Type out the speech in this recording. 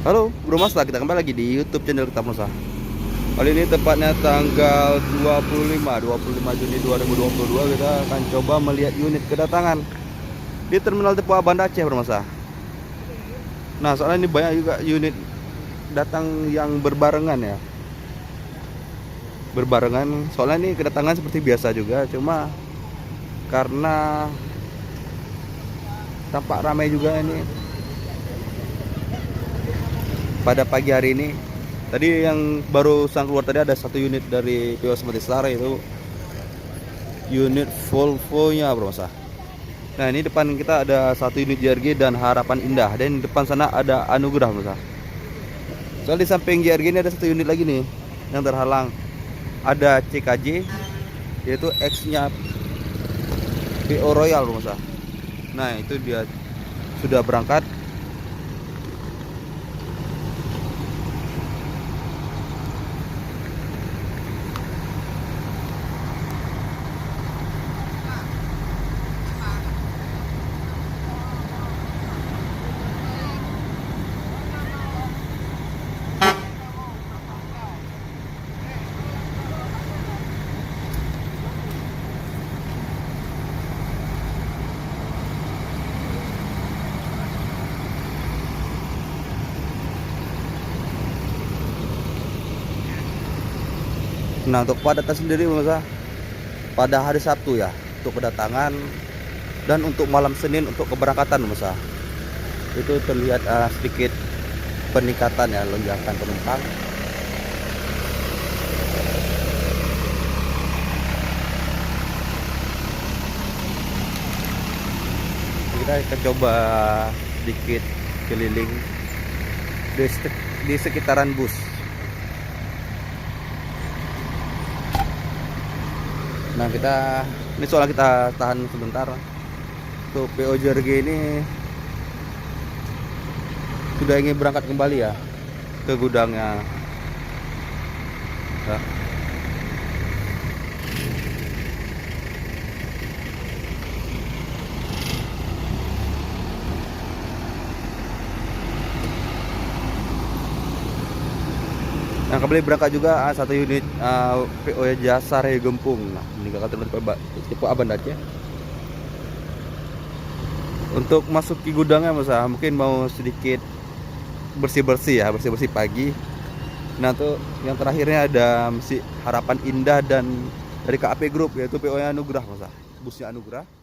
Halo Bro Masta, kita kembali lagi di YouTube channel kita Musa. Kali ini tepatnya tanggal 25 Juni 2022 kita akan coba melihat unit kedatangan di Terminal Depo Banda Aceh Bro Masa. Nah, soalnya ini banyak juga unit datang yang berbarengan ya. Berbarengan, soalnya ini kedatangan seperti biasa juga, cuma karena tampak ramai juga ini pada pagi hari ini. Tadi yang baru sang keluar tadi ada satu unit dari PO Seperti Selara, itu unit Volvo nya Bro Masa. Nah, ini depan kita ada satu unit JRG dan Harapan Indah, dan depan sana ada Anugerah Bro Masa. Soal di samping JRG ini ada satu unit lagi nih yang terhalang, ada CKJ, yaitu X nya PO Royal Bro Masa. Nah, itu dia sudah berangkat. Nah, untuk padatan sendiri pemirsa, pada hari Sabtu ya untuk kedatangan, dan untuk malam Senin untuk keberangkatan pemirsa, itu terlihat sedikit peningkatan ya, lonjakan penumpang. Kita akan coba sedikit keliling di sekitaran bus. Nah, ini soalnya kita tahan sebentar. Untuk PO JRG ini sudah ingin berangkat kembali ya ke gudangnya. Nah, yang kembali berangkat juga satu unit PO Jasa Raya Gempung. Nah, meninggalkan tipe Banda Aceh untuk masuk ke gudangnya Mas. Mungkin mau sedikit bersih-bersih ya, bersih-bersih pagi. Nah, tuh yang terakhirnya ada Harapan Indah dan dari KAP Group, yaitu PO nya Anugerah Mas, busnya Anugerah.